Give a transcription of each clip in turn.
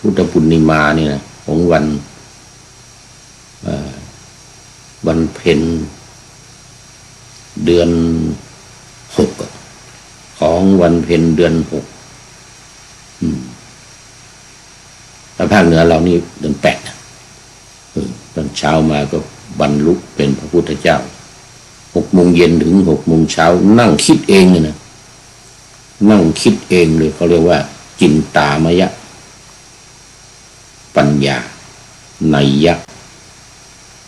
พุทธปุณณิมาเนี่ยนะของวันเพ็ญเดือน6ของวันเพ็ญเดือน6ถ้าภาคเหนือเรานี่เดือน8ตอนเช้ามาก็บรรลุเป็นพระพุทธเจ้า6 โมงเย็นถึง6 โมงเช้านั่งคิดเองเลยนะนั่งคิดเองเลยเขาเรียกว่าจินตามยะปัญญานัยยะ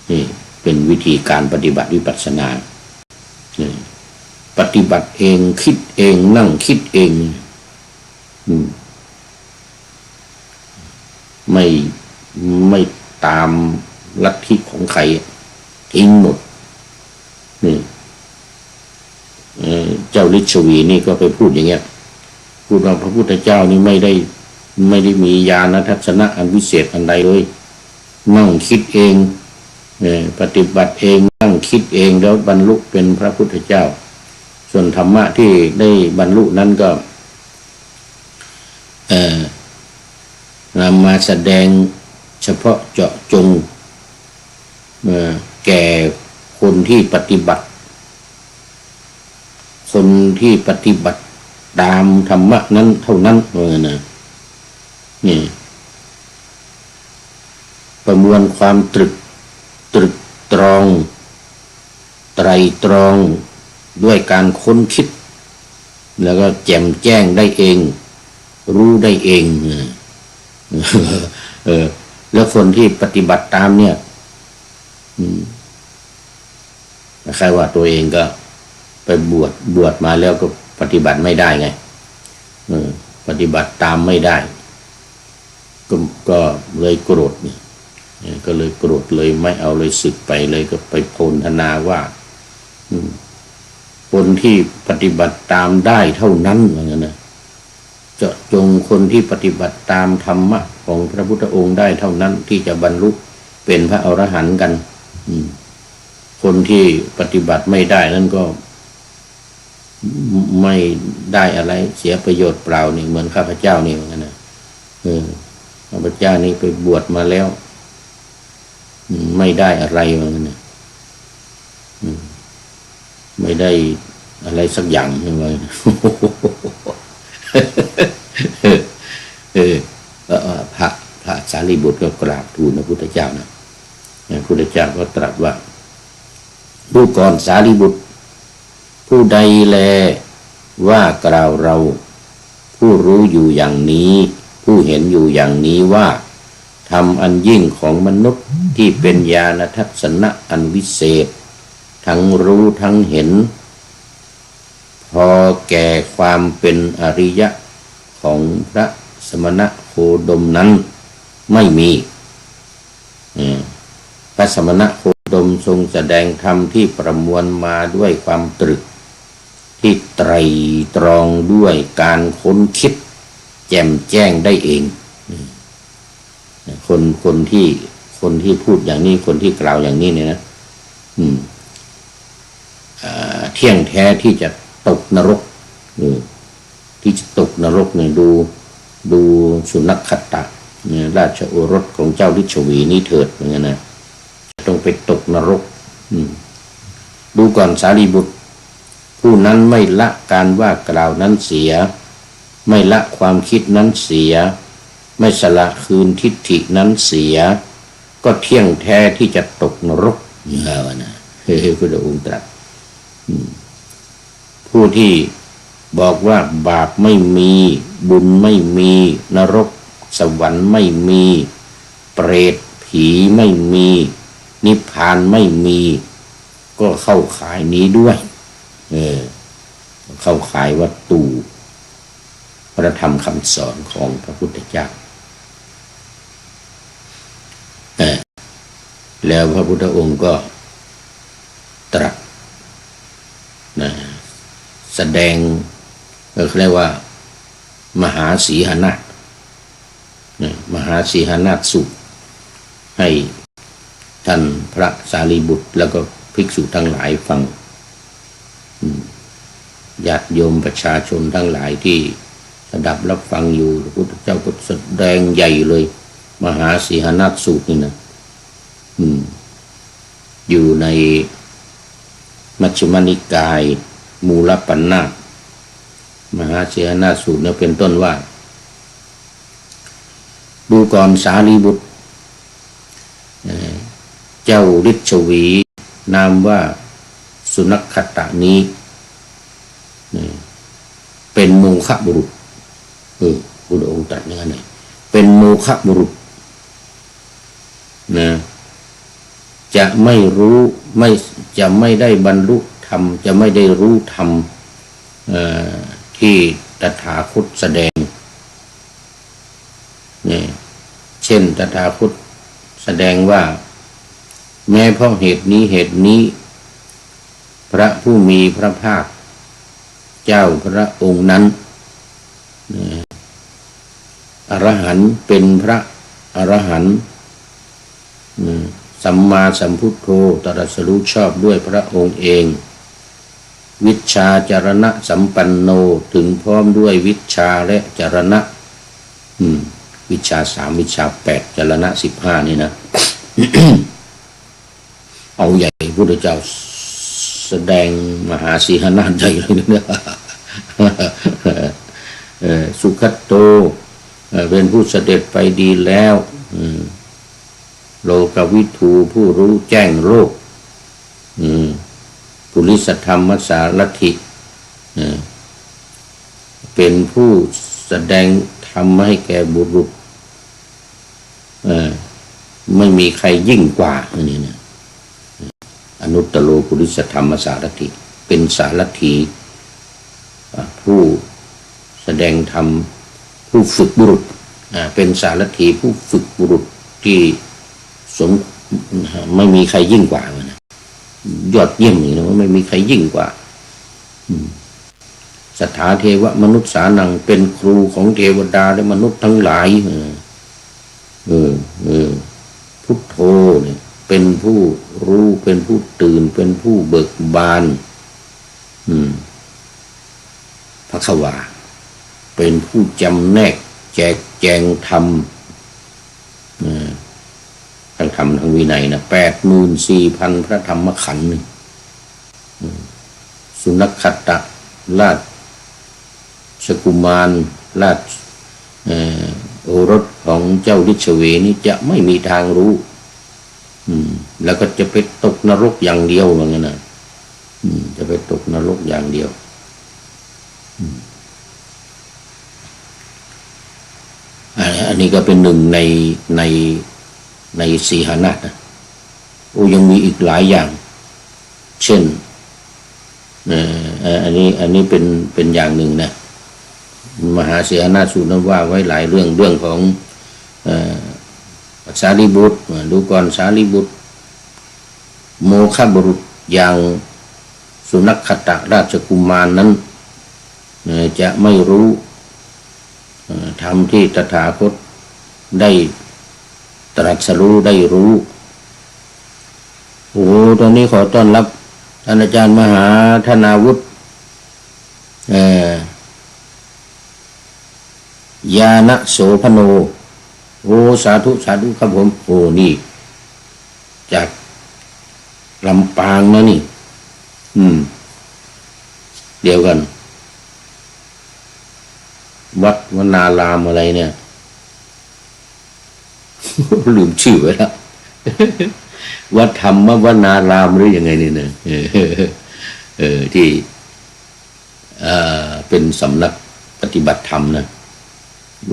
นี่เป็นวิธีการปฏิบัติวิปัสสนาปฏิบัติเองคิดเองนั่งคิดเองไม่ตามลัทธิของใครทิ้งหมดนี่เจ้าฤาษีนี่ก็ไปพูดอย่างเงี้ยพูดว่าพระพุทธเจ้านี่ไม่ได้มีญาณทัศนะอันวิเศษอันใดเลยนั่งคิดเองปฏิบัติเองนั่งคิดเองแล้วบรรลุเป็นพระพุทธเจ้าส่วนธรรมะที่ได้บรรลุนั้นก็นำมาแสดงเฉพาะเจาะจงแก่คนที่ปฏิบัติตามธรรมะนั้นเท่านั้นนะนี่ประมวลความตรึกตรองไตรตรองด้วยการค้นคิดแล้วก็แจ่มแจ้งได้เองรู้ได้เองแล้วคนที่ปฏิบัติตามเนี่ยใครว่าตัวเองก็ไปบวชมาแล้วก็ปฏิบัติไม่ได้ไงปฏิบัติตามไม่ได้ก็เลยโกรธเนี่ยก็เลยโกรธเลยไม่เอาเลยสึกไปเลยก็ไปโพลธนาว่าคนที่ปฏิบัติตามได้เท่านั้นเหมือนกันนะเจาะจงคนที่ปฏิบัติตามธรรมะของพระพุทธองค์ได้เท่านั้นที่จะบรรลุเป็นพระอรหันต์กันคนที่ปฏิบัติไม่ได้นั่นก็ไม่ได้อะไรเสียประโยชน์เปล่านี่เหมือนข้าพเจ้านี่เหมือนกันนะข้าพเจ้านี่ไปบวชมาแล้วไม่ได้อะไรเหมือนกันนะไม่ได้อะไรสักอย่างเลยพระสารีบุตรก็กราบทูลพระพุทธเจ้านะพระพุทธเจ้าก็ตรัสว่าดูก่อนสารีบุตรผู้ใดแลว่ากล่าวเราผู้รู้อยู่อย่างนี้ผู้เห็นอยู่อย่างนี้ว่าธรรมอันยิ่งของมนุษย์ที่เป็นญาณทัศนะอันวิเศษทั้งรู้ทั้งเห็นพอแก่ความเป็นอริยะของพระสมณโคดมนั้นไม่มีพระสมณโคดมทรงแสดงธรรมที่ประมวลมาด้วยความตรึกที่ไตรตรองด้วยการค้นคิดแจ่มแจ้งได้เองคนที่พูดอย่างนี้คนที่กล่าวอย่างนี้เนี่ยนะเที่ยงแท้ที่จะตกนรกที่จะตกนรกเนี่ยดูสุนัขขตะราชโอรสของเจ้าฤาษีนี่เถิดเหมือนกันนะต้องไปตกนรกดูก่อนสารีบุตรผู้นั้นไม่ละการว่ากล่าวนั้นเสียไม่ละความคิดนั้นเสียไม่สละคืนทิฏฐินั้นเสียก็เที่ยงแท้ที่จะตกนรกนะพระพุทธองค์ตรัสผู้ที่บอกว่าบาปไม่มีบุญไม่มีนรกสวรรค์ไม่มีเปรตผีไม่มีนิพพานไม่มีก็เข้าข่ายนี้ด้วยเข้าข่ายวัตถุพระธรรมคำสอนของพระพุทธเจ้าแล้วพระพุทธองค์ก็ตรัสแสดงเรียกว่ามหาสีหนาถมหาสีหนาถสูตรให้ท่านพระสารีบุตรแล้วก็ภิกษุทั้งหลายฟังญาติโยมประชาชนทั้งหลายที่ สดับรับฟังอยู่พระพุทธเจ้าก็แสดงใหญ่เลยมหาสีหนาถสูตรนี่นะอยู่ในมัชฌิมนิกายมูลปัญนาถมหาสีหนาถสูตรเนี่ยเป็นต้นว่าดูก่อนสารีบุตรเจ้าฤชวีนามว่าสุนัขขตะนี้เป็นโมฆะบุรุษพุทธองค์ตรัสอย่างนั้นเป็นโมฆะบุรุษนะจะไม่รู้จะไม่ได้บรรลุธรรมจะไม่ได้รู้ธรรมที่ตถาคตแสดงเนี่ยเช่นตถาคตแสดงว่าแม้เพราะเหตุนี้เหตุนี้พระผู้มีพระภาคเจ้าพระองค์นั้นอรหันต์เป็นพระอรหันต์สัมมาสัมพุทโธตรัสรู้ชอบด้วยพระองค์เองวิชชาจรณะสัมปันโนถึงพร้อมด้วยวิชชาและจรณะวิชชา3วิชชา8จรณะ15นี่นะ เอาใหญ่พระพุทธเจ้าแสดงมหาสีหนาถใหญ่เลยเนี่ยสุขโตเป็นผู้เสด็จไปดีแล้วโลกวิทูผู้รู้แจ้งโลกปุริสธรรมสารถิเป็นผู้แสดงธรรมให้แก่บุรุษไม่มีใครยิ่งกว่าอันนี้นะอนุตตโรปุริสธรรมสารถิเป็นสารถีผู้แสดงธรรมผู้ฝึกบุรุษเป็นสารถีผู้ฝึกบุรุษที่ไม่มีใครยิ่งกว่านะยอดเยี่ยมนี่นะว่าไม่มีใครยิ่งกว่าสถาเทวมนุษย์สานังเป็นครูของเทวดาและมนุษย์ทั้งหลายพุทโธเนี่ยเป็นผู้รู้เป็นผู้ตื่นเป็นผู้เบิกบานภควาเป็นผู้จำแนกแจกแจงธรรมทั้งธรรมทั้งวินัยนะ84,000พระธรรมขันธ์สุนัขขตะราชกุมารราชโอรสของเจ้าฤชวีนี้จะไม่มีทางรู้แล้วก็จะไปตกนรกอย่างเดียวว่างั้นนะจะไปตกนรกอย่างเดียวอันนี้ก็เป็นหนึ่งในสีหนาถนะยังมีอีกหลายอย่างเช่นอันนี้เป็นอย่างหนึ่งนะมหาสีหนาถสูตรนั้นว่าไว้หลายเรื่องของสารีบุตรดูก่อนสารีบุตรโมฆะบุรุษอย่างสุนัขขตะราชกุมารนั้นจะไม่รู้ธรรมที่ตถาคตได้ตรัสรู้ได้รู้ตอนนี้ขอต้อนรับท่านอาจารย์มหาธนาวุฒิญาณโสพโนสาธุครับผมนี่จากลำปางนะนี่เดียวกันวัดวนารามอะไรเนี่ยลืมชื่อไว้แล้ววัดธรรมวนารามหรือยังไงนี่นะที่เป็นสำนักปฏิบัติธรรมนะ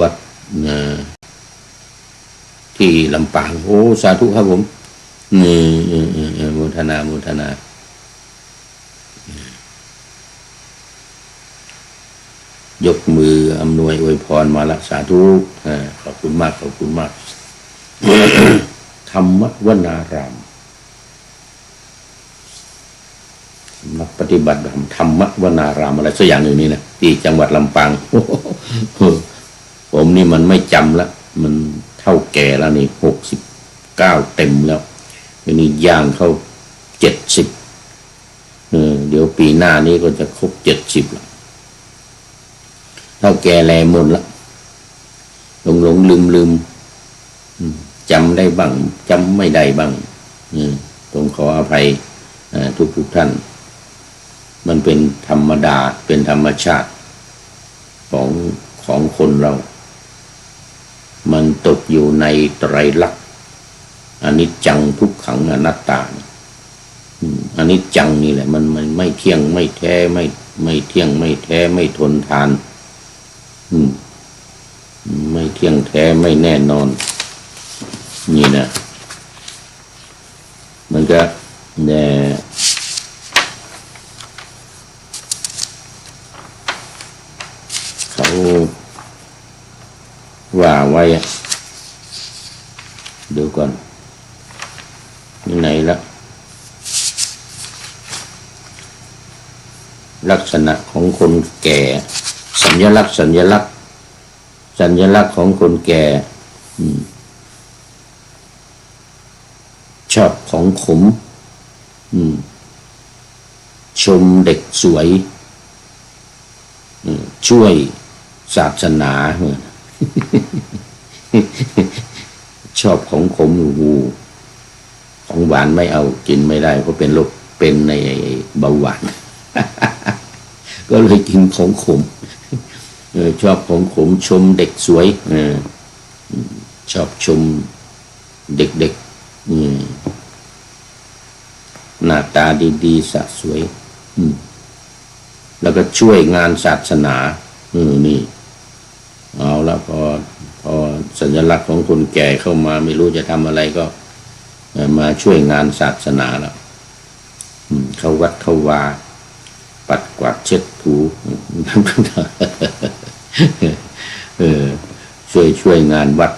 วัดที่ลำปางสาธุครับผมโมทนายกมืออำนวยอวยพรมาละสาธุขอบคุณมากธรรมวนารามนักปฏิบัติธรรมวนารามอะไรสักอย่างหนึ่งนี่นะที่จังหวัดลำปางผมนี่มันไม่จำละมันเท่าแก่แล้วนี่69เต็มแล้วนี่ย่างเข้า70เดี๋ยวปีหน้านี้ก็จะครบ70แล้ว เท่าแก่แลหมดละหลงลืมจำได้บ้างจำไม่ได้บ้างต้องขออภัยทุกท่านมันเป็นธรรมดาเป็นธรรมชาติของคนเรามันตกอยู่ในไตรลักษณ์อนิจจังทุกขังอนัตตาอนิจจังนี่แหละมันไม่เที่ยงไม่แท้ไม่เที่ยงไม่แท้ไม่ทนทานไม่เที่ยงแท้ไม่แน่นอนนี่นะมันก็เขาว่าไว้เดี๋ยวก่อนนี่ไหนละลักษณะของคนแก่สัญลักษณ์ของคนแก่ชอบของขมชมเด็กสวยช่วยศาสนาชอบของขมของหวานไม่เอากินไม่ได้เพราะเป็นโรคเป็นในเบาหวานก็เลยกินของขมชอบของขมชมเด็กสวยชอบชมเด็กหน้าตาดีๆสะสวยแล้วก็ช่วยงานศาสนานี่เอาแล้วพอสัญลักษณ์ของคนแก่เข้ามาไม่รู้จะทำอะไรก็มาช่วยงานศาสนาแล้วเข้าวัดเข้าวาปัดกวาดเช็ดถูช่วยงานวัด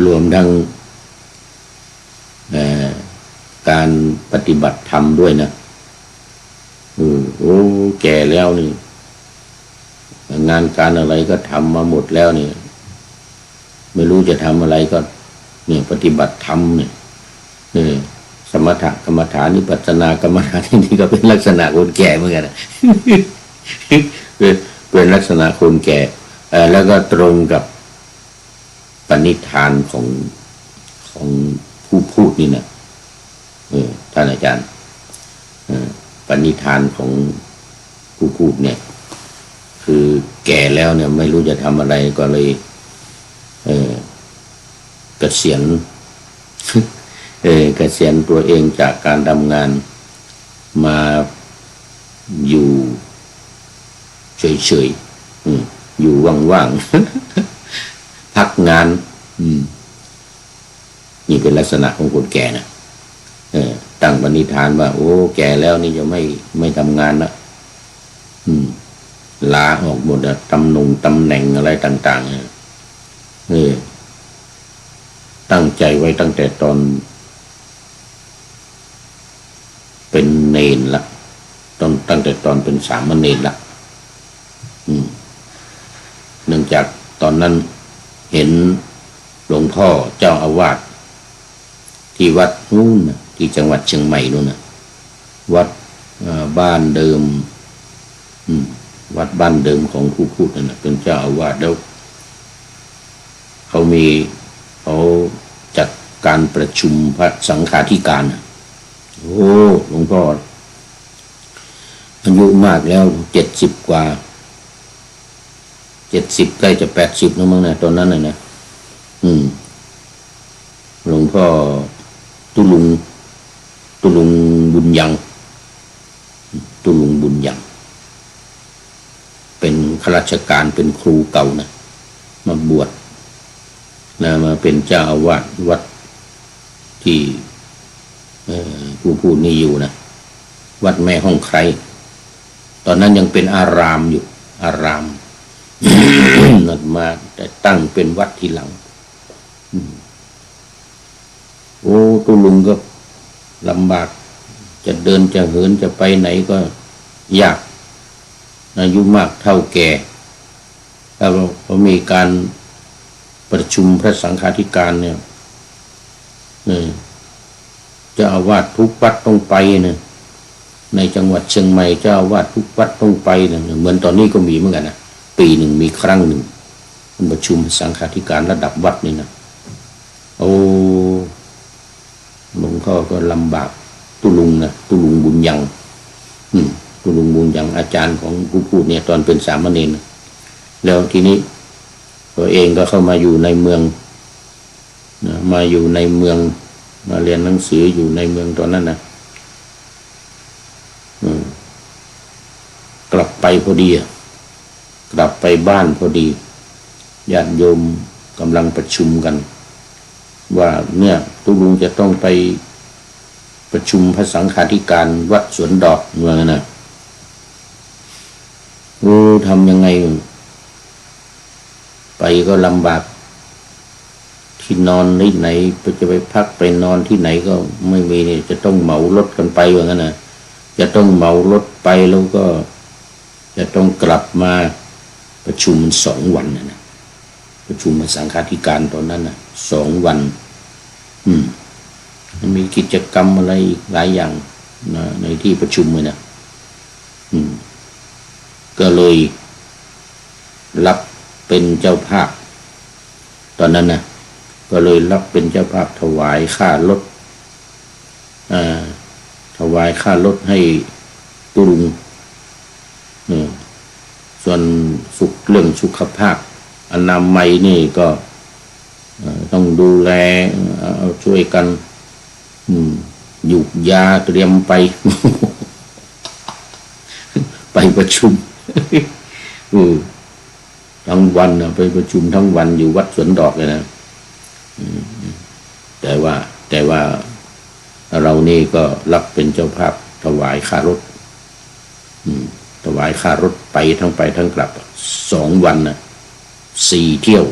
รวมทั้งการปฏิบัติธรรมด้วยนะโอ้แก่แล้วนี่งานการอะไรก็ทำมาหมดแล้วนี่ไม่รู้จะทำอะไรก็เนี่ยปฏิบัติธรรมเนี่ยสมถกรรมฐานวิปัสสนากรรมฐานนี่ก็เป็นลักษณะคนแก่เหมือนกันเป็นลักษณะคนแก่แล้วก็ตรงกับปณิธานของผู้พูดนี่นะท่านอาจารย์ปณิธานของผู้พูดเนี่ยคือแก่แล้วเนี่ยไม่รู้จะทำอะไรก็เลยเกษียณเกษียณตัวเองจากการทำงานมาอยู่เฉยๆอยู่ว่างๆพักงานนี่เป็นลักษณะของคนแก่นะตั้งปณิธานว่าโอ้แก่แล้วนี่จะไม่ทำงานละลาออกหมดตำแหน่งอะไรต่างๆตั้งใจไว้ตั้งแต่ตอนเป็นเนรละตั้งแต่ตอนเป็นสามเณรละเนื่องจากตอนนั้นเห็นหลวงพ่อเจ้าอาวาสที่วัดนู่นที่จังหวัดเชียงใหม่นู่นนะวัดบ้านเดิมวัดบ้านเดิมของผู้พูดนั่นนะเป็นเจ้าอาวาสแล้วเขาจัดการประชุมพระสังฆาธิการโอ้หลวงพ่ออายุมากแล้ว70 กว่า70ใกล้จะ80แล้วมั้งนะตอนนั้นนะหลวงพ่อตุลุงบุญยังเป็นข้าราชการเป็นครูเก่านะมาบวชนะมาเป็นเจ้าอาวาสวัดที่ผู้พูดนี่อยู่นะวัดแม่ห้องไคร้ตอนนั้นยังเป็นอารามอยู่อาราม นั่นมาแต่ตั้งเป็นวัดทีหลังโอ้ตุลุงก็ลำบากจะเดินจะเหินจะไปไหนก็ยากอายุมากเท่าแก่แล้วก็มีการประชุมพระสังฆาธิการเนี่ยเจ้าอาวาสทุกวัดต้องไปเนี่ย ในจังหวัดเชียงใหม่เจ้าอาวาสทุกวัดต้องไปนะเหมือนตอนนี้ก็มีเหมือนกันนะปีหนึ่งมีครั้งหนึ่งประชุมสังฆาธิการระดับวัดนี่นะโอ้หลวงพ่อก็ลำบากตุลุงนะตุลุงบุญยังตุลุงบุญยังอาจารย์ของผู้พูดเนี่ยตอนเป็นสามเณรนะแล้วทีนี้ตัวเองก็เข้ามาอยู่ในเมืองนะมาอยู่ในเมืองมาเรียนหนังสืออยู่ในเมืองตอนนั้นนะกลับไปพอดีกลับไปบ้านพอดีญาติโยมกำลังประชุมกันว่าเนี่ยตุลุงจะต้องไปประชุมพระสังฆาธิการวัดสวนดอกเมืองนะทำยังไงไปก็ลำบากที่นอนที่ไหนจะไปพักไปนอนที่ไหนก็ไม่มีเนี่ยจะต้องเหมารถกันไปว่างั้นนะจะต้องเหมารถไปแล้วก็จะต้องกลับมาประชุม2 วันนะประชุมสังฆาธิการตอนนั้นนะ2 วันมันมีกิจกรรมอะไรหลายอย่างนะในที่ประชุมเลยนะก็เลยรับเป็นเจ้าภาพตอนนั้นนะก็เลยรับเป็นเจ้าภาพถวายค่ารถถวายค่ารถให้ตุลุงส่วนเรื่องสุขภาพอนามัยนี่ก็ต้องดูแลช่วยกันหยุกยาเตรียมไป ไปประชุม ทั้งวันไปประชุมทั้งวันอยู่วัดสวนดอกเลยนะแต่ว่าเรานี่ก็รับเป็นเจ้าภาพถวายค่ารถถวายค่ารถไปทั้งกลับ2 วันนะ4 เที่ยว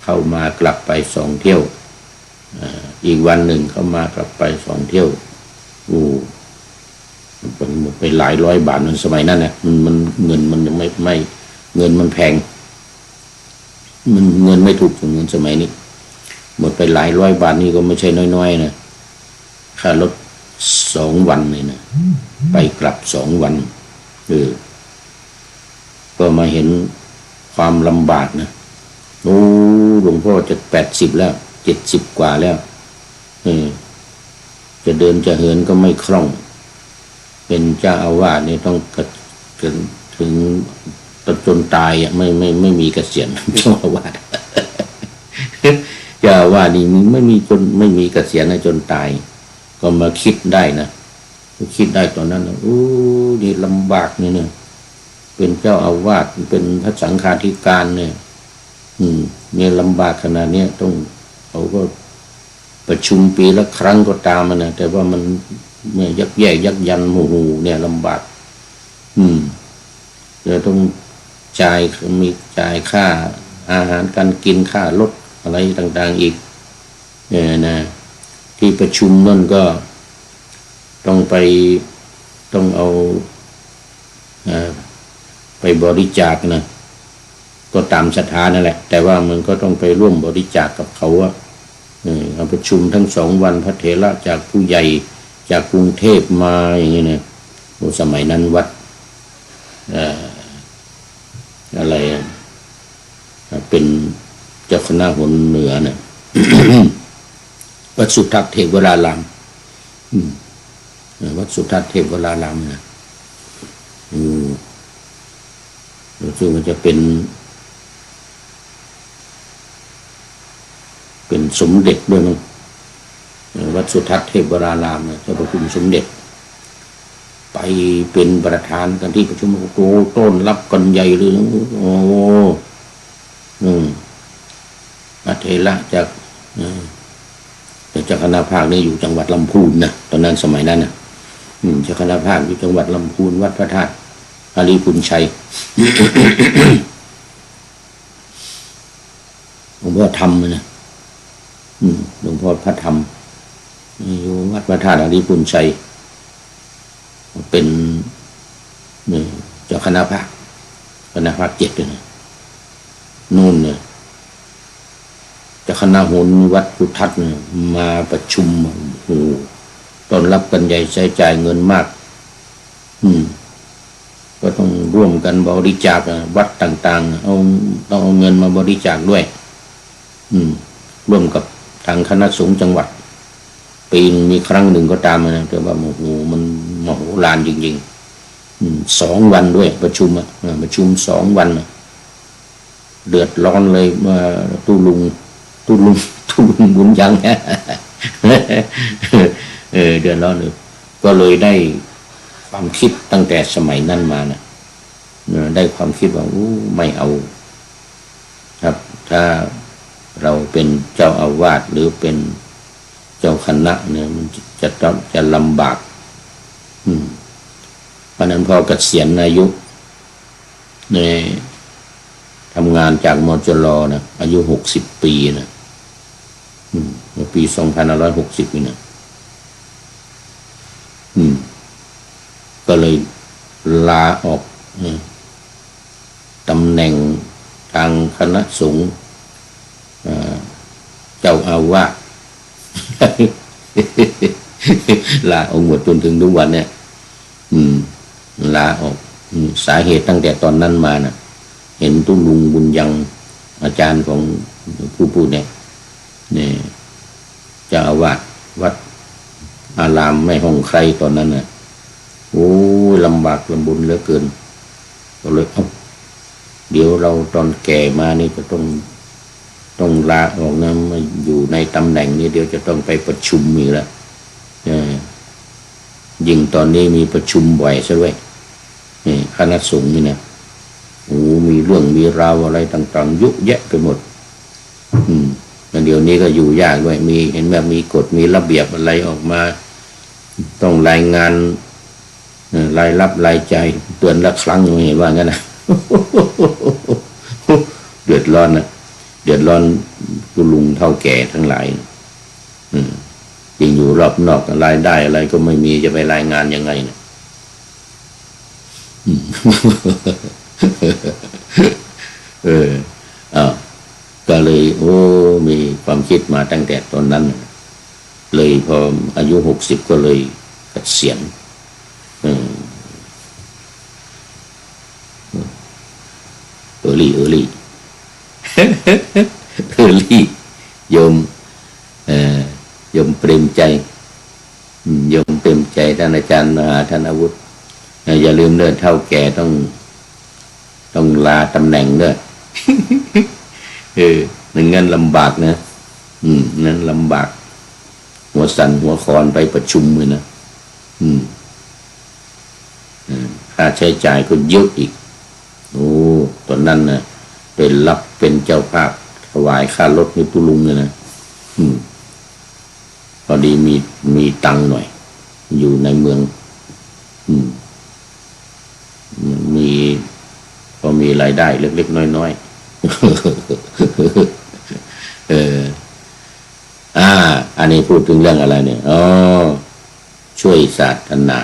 เข้ามากลับไป2 เที่ยวอีกวันหนึ่งเข้ามากลับไป2 เที่ยวมันหมดไปหลายร้อยบาทในสมัยนั้นนะมันเงินมันยังไม่เงินมันแพงมันเงินไม่ถูกเงินสมัยนี้หมดไปหลายร้อยบาทนี่ก็ไม่ใช่น้อยๆนะค่ารถ2 วันเลยนะไปกลับ2 วันก็มาเห็นความลำบากนะหลวงพ่อจะ80แล้ว70 กว่าแล้วจะเดินจะเหินก็ไม่คล่องเป็นเจ้าอาวาสนี่ต้องถึงจนตายไม่มีเกษียณเจ้าอาวาสเจ้าอาวาสนี่ไม่มีเกษียณนะจนตายก็มาคิดได้นะคิดได้ตอนนั้นนะนี่ลำบากเนี่ยเป็นเจ้าอาวาสเป็นพระสังฆาธิการเนี่ยเนี่ยลำบากขนาดนี้ต้องเขาก็ประชุมปีละครั้งก็ตามมันนะแต่ว่ามันเนี่ยยักแย่ยักยันหูเนี่ยลำบากเดี๋ยวต้องมีจ่ายค่าอาหารการกินค่ารถอะไรต่างๆอีกเนี่ยนะที่ประชุมนั่นก็ต้องเอาไปบริจาคนะก็ตามศรัทธานั่นแหละแต่ว่ามันก็ต้องไปร่วมบริจาคกับเขาเอาประชุมทั้ง2 วันพระเถระจากผู้ใหญ่จากกรุงเทพมาอย่างนี้นะสมัยนั้นวัดอะไรเป็นเจ้าคณะหนเหนือเนี่ย วัดสุทัศน์เทพวรารามวัดสุทัศน์เทพวรารามนะซึ่งมันจะเป็นสมเด็จด้วยมั้งวัดสุทัศน์เทพวรารามนะเจ้าประชุมสมเด็จไปเป็นประธานกันที่ประชุมต้นรับกันใหญ่เลยพระเถระจากเจ้าคณะภาคนี่อยู่จังหวัดลำพูนนะตอนนั้นสมัยนั้นนะเจ้าคณะภาคอยู่จังหวัดลำพูนวัดพระธาตุอาลีพุนชัย หลวงพ่อธรรมนะหลวงพ่อพระธรรมอยู่วัดพระธาตุอาลีพุนชัยเป็นเจ้าคณะภาค7เลยนะนู่นเนี่ยเจ้าคณะโหรวัดสุทัศน์มาประชุมต้อนรับกันใหญ่ใช้จ่ายเงินมาก อืมก็ต้องร่วมกันบริจาควัดต่างๆต้องเอาเงินมาบริจาคด้วยร่วมกับทางคณะสงฆ์จังหวัดปีนึงมีครั้งหนึ่งก็ตามนะแต่ว่าโอ้โหมันมโหฬารจริงๆ2 วันด้วยประชุมประชุม2 วันเดือดร้อนเลยมาตู้ลุงบุญยังเดือดร้อนเลยก็เลยได้ความคิดตั้งแต่สมัยนั้นมานะได้ความคิดว่าไม่เอาครับถ้าเราเป็นเจ้าอาวาสหรือเป็นเจ้าคณะเนี่ยมันจะลำบากเพราะนั้นพอเกษียณอายุในทำงานจากมจรนะอายุ60 ปีนะปี2560นี่นะก็เลยลาออกตำแหน่งทางคณะสงฆ์เจ้าอาวาส ลาออกหมดจนถึงทุกวันเนี่ยลาออกสาเหตุตั้งแต่ตอนนั้นมานะเห็นตุ้ลุงบุญยังอาจารย์ของผู้พูดเนี่ยเจ้าอาวาสวัดอารามแม่ห้องใครตอนนั้นน่ะโอ้ลำบากลำบนเหลือเกินก็เลยเดี๋ยวเราตอนแก่มานี่ก็ต้องลาออกนะมาอยู่ในตำแหน่งนี้เดี๋ยวจะต้องไปประชุมอีกแล้วยิ่งตอนนี้มีประชุมบ่อยซะด้วยคณะสงฆ์นี่นะโอ้มีเรื่องมีราวอะไรต่างๆยุแยะไปหมดเดี๋ยวนี้ก็อยู่ยากด้วยเห็นแบบมีกฎมีระเบียบอะไรออกมาต้องรายงานรายรับรายจ่ายเดือนละครั้งอย่างเห็นว่างั้นนะ เดือดร้อนนะเดือดร้อนกุลุงเท่าแก่ทั้งหลายจริงอยู่รอบนอกรายได้อะไรก็ไม่มีจะไปรายงานยังไงนะก็เลยมีความคิดมาตั้งแต่ตอนนั้นเลยพออายุ60ก็เลยเกษียณเออรี่โยมเปรมใจท่านอาจารย์มหาท่านอาวุธอย่าลืมเด้อเท่าแก่ต้องลาตำแหน่งเด้อนั่นงั้นลำบากนะนั่นลำบากหัวสั่นหัวคอนไปประชุมเลยนะค่าใช้จ่ายก็เยอะอีกตอนนั้นนะเป็นเจ้าภาพถวายค่ารถให้ตุลุงเลยนะพอดีมีตังค์หน่อยอยู่ในเมืองพอมีรายได้เล็กๆน้อยๆอันนี้พูดถึงเรื่องอะไรเนี่ยช่วยศาสนา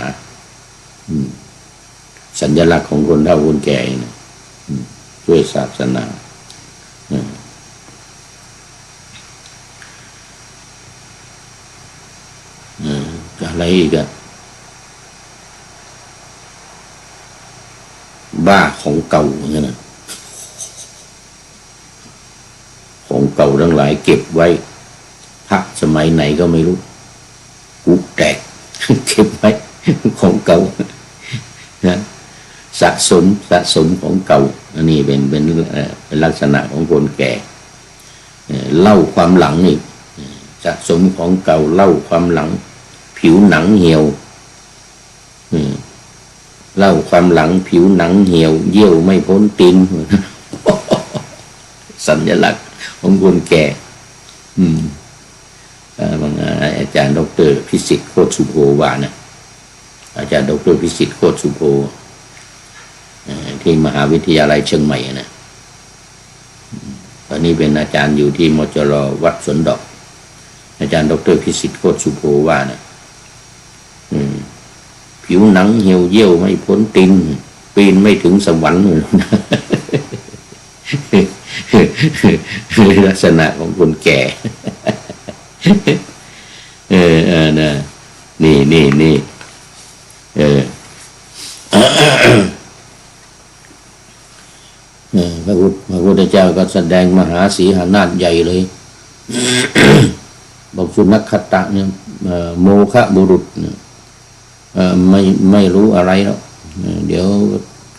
สัญลักษณ์ของคนเฒ่าคนแก่นะช่วยศาสนาอะไรอีกอะบ้าของเก่าเนี่ยนะของเก่าทั้งหลายเก็บไว้พระสมัยไหนก็ไม่รู้กุแตกเก็บไว้ของเก่านะสะสมของเก่าอันนี้เป็นลักษณะของคนแก่เล่าความหลังนี่สะสมของเก่าเล่าความหลังผิวหนังเหี่ยวเล่าความหลังผิวหนังเหี่ยวเยี่ยวไม่พ้นตีน สัญลักษณ์ของคนแก่อาจารย์ดร.พิสิทธิ์โคตรสุโภว่านะอาจารย์ดร.พิสิทธิ์โคตรสุโภที่มหาวิทยาลัยเชียงใหม่นะตอนนี้เป็นอาจารย์อยู่ที่มจร.วัดสวนดอกอาจารย์ดร.พิสิทธิ์โคตรสุโภว่านะผิวหนังเหี่ยวเยี่ยวไม่พ้นตีนปีนไม่ถึงสวรรค์ลักษณะของคนแก่นะนี่ พระพุทธเจ้าก็แสดงมหาสีหนาฏใหญ่เลย บอกสุนัขขตะเนี่ยโมฆะบุรุษเนี่ยไม่รู้อะไรแล้วเดี๋ยว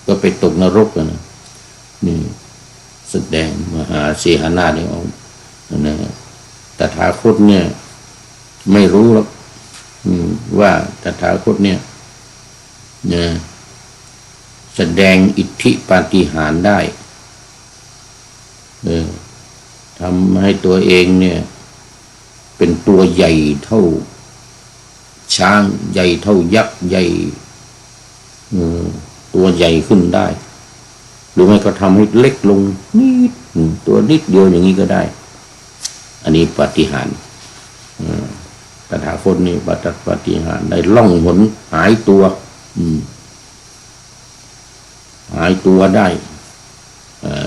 ก็ไปตกนรกนะนี่แสดงมหาสีหนาฏเนี่ยเอานะตถาคตเนี่ยไม่รู้หรอกว่าตถาคตเนี่ยแสดงอิทธิปาฏิหาริย์ได้ทำให้ตัวเองเนี่ยเป็นตัวใหญ่เท่าช้างใหญ่เท่ายักษ์ใหญ่ตัวใหญ่ขึ้นได้หรือไม่ก็ทำให้เล็กลงนิดตัวนิดเดียวอย่างนี้ก็ได้อันนี้ปาฏิหาริย์ตถาคตนี่ปาฏิหาริย์ได้ล่องหนหายตัวหายตัวได้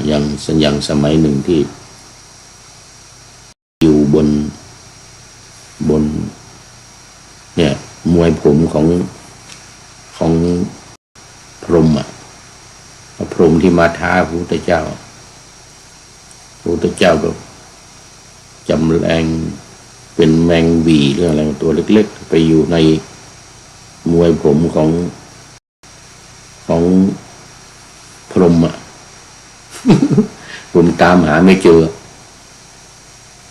อย่างสมัยหนึ่งที่อยู่บนเนี่ยมวยผมของพรหมพรหมที่มาท้าพระพุทธเจ้าก็จำแรงเป็นแมงวีหรืออะไรตัวเล็กๆไปอยู่ในมวยผมของพรหมผมตามหาไม่เจอ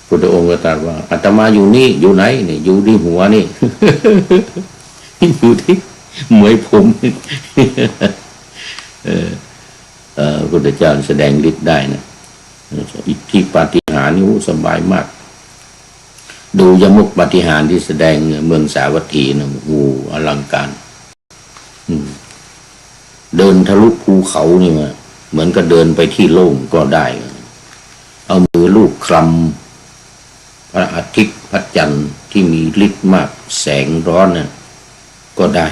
พุทธองค์ก็ตรัสว่าอาตมาอยู่นี่อยู่ไหนนี่อยู่ที่หัวนี่ อยู่ที่มวยผมพุทธเจ้าแสดงฤทธิ์ได้นะอิทธิปาฏิหาริย์นี่สบายมากดูยมุกปาฏิหาริย์ที่แสดงเมืองสาวัตถีนะโอ้อลังการเดินทะลุภูเขานี่มาเหมือนกับเดินไปที่โล่งก็ได้เอามือลูบคลำพระอาทิตย์พระจันทร์ที่มีฤทธิ์มากแสงร้อนน่ะก็ได้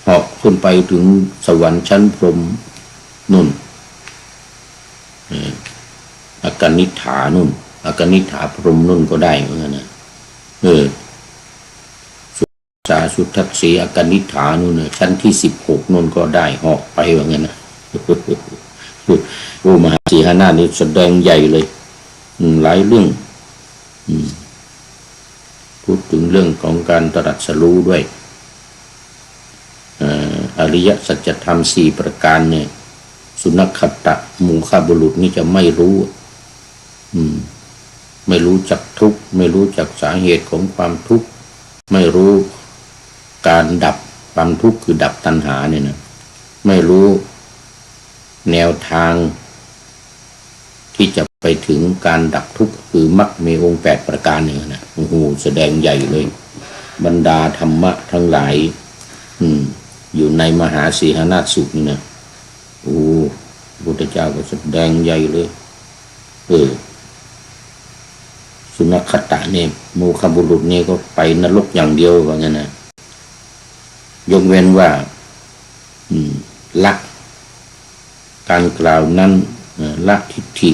เหาะขึ้นไปถึงสวรรค์ชั้นพรหมนุ่นอากนิฐานุ่นอากนิฐาพรหมนุ่นก็ได้เหมือนกันนะสาสุทัศสีอากนิฐานุ่นชั้นที่16นุ่นก็ได้เหาะไปเหมือนกันนะโอ้มหาสีหนาฏนี่แสดงใหญ่เลยหลายเรื่องพูดถึงเรื่องของการตรัสรู้ด้วยอริยสัจธรรม4ประการเนี่ยสุนัขขตะโมฆะบุรุษนี่จะไม่รู้ไม่รู้จักทุกข์ไม่รู้จักสาเหตุของความทุกข์ไม่รู้การดับความทุกข์คือดับตัณหาเนี่ยนะไม่รู้แนวทางที่จะไปถึงการดับทุกข์คือมรรคมีองค์8ประการเนี่ยนะโอ้โหแสดงใหญ่เลยบรรดาธรรมะทั้งหลายอยู่ในมหาสีหนาฏสูตรนี่นะโอ้พุทธเจ้าก็แสดงใหญ่เลยสุนัขขตะเนี่ยโมฆะบุรุษเนี่ยก็ไปนรกอย่างเดียวว่างั้นนะยกเว้นว่าละการกล่าวนั้นละทิฏฐิ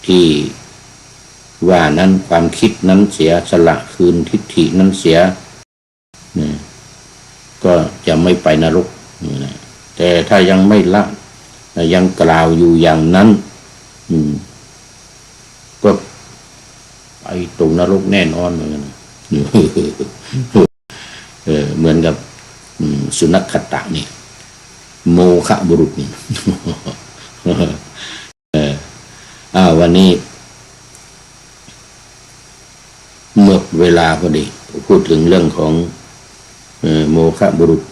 ที่ว่านั้นความคิดนั้นเสียสละคืนทิฏฐินั้นเสียก็จะไม่ไปนรกแต่ถ้ายังไม่ละยังกล่าวอยู่อย่างนั้นก็ไปตรงนรกแน่นอนเหมือนกันเหมือนกับสุนัขขตะนี่โมฆะบุรุษนี่วันนี้หมดเวลาพอดีพูดถึงเรื่องของโมฆะบุรุษ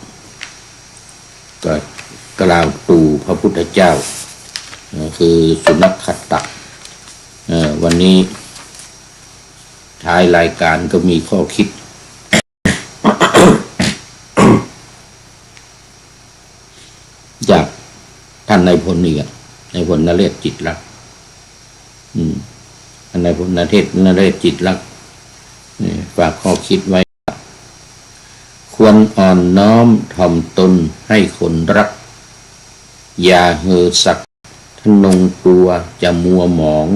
ก็กล่าวตู่พระพุทธเจ้าคือสุนัขขตะวันนี้ท้ายรายการก็มีข้อคิด จากท่านนายพลนี่กันนายพลนเรศจิตรักท่านนายพลนเรศจิตรักฝากข้อคิดไว้ควรอ่อนน้อมถ่อมตนให้คนรักอย่าเห่อสักทะนงตัวจะมัวหมอง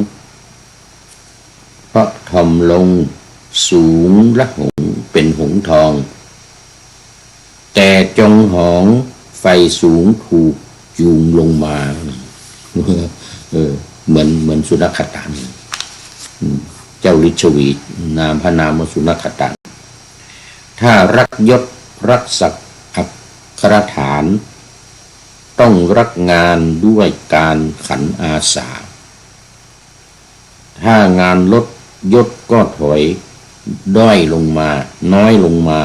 เพราะถ่อมลงสูงละหงเป็นหงทองแต่จงหองไฟสูงถูก จูงลงมาเหมือนสุนัขตันเจ้าฤชวีนามพระนามว่าสุนัขตันถ้ารักยศรักศักดิ์อักขรฐานต้องรักงานด้วยการขันอาสาถ้างานลดยศก็ถอยด้อยลงมาน้อยลงมา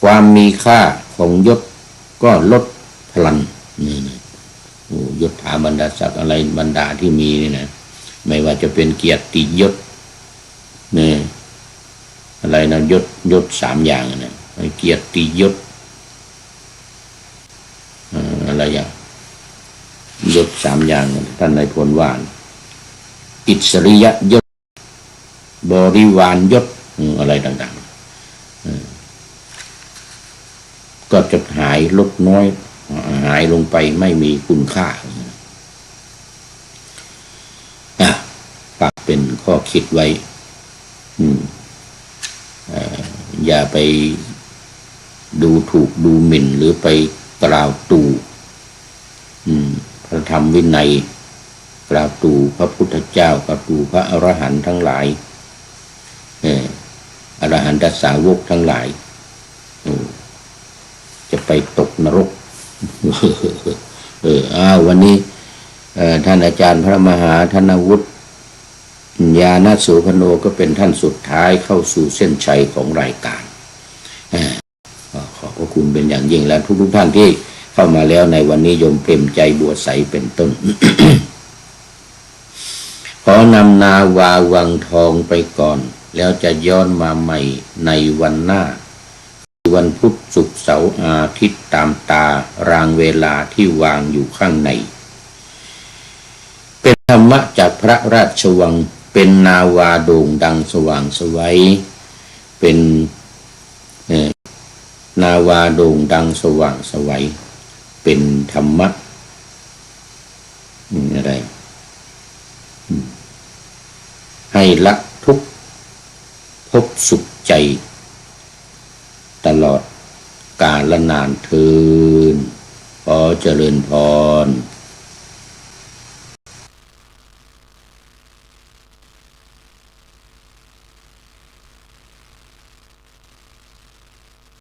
ความมีค่าของยศก็ลดพลังนี่นะยศถาบรรดาศักดิ์อะไรบรรดาที่มีนี่นะไม่ว่าจะเป็นเกียรติยศนี่อะไรนะยศ3อย่างนะเกียรติยศอะไรอย่างยศ3อย่างท่านนายพลว่านอิสริยยศบริวารยศอะไรต่างๆก็จะหายลดน้อยหายลงไปไม่มีคุณค่าฝากเป็นข้อคิดไว้อย่าไปดูถูกดูหมิ่นหรือไปกล่าวตู่พระธรรมวินัยกล่าวตู่พระพุทธเจ้ากล่าวตู่พระอรหันต์ทั้งหลายอรหันตสาวกทั้งหลายจะไปตกนรกวันนี้ท่านอาจารย์พระมหาธนวุฒิญาณโสพโนก็เป็นท่านสุดท้ายเข้าสู่เส้นชัยของรายการขอบพระคุณเป็นอย่างยิ่งและทุกท่านที่เข้ามาแล้วในวันนี้โยมเปรมใจบัวใสเป็นต้น ขอนำนาวาวังทองไปก่อนแล้วจะย้อนมาใหม่ในวันหน้าวันพุธศุกร์เสาร์อาทิตย์ตามตารางเวลาที่วางอยู่ข้างในเป็นธรรมะจากพระราชวังเป็นนาวาโด่งดังสว่างไสวเป็นนาวาโด่งดังสว่างไสวเป็นธรรมะอะไรให้ละทุกข์พบสุขใจตลอดกาลนานเทอญขอเจริญพร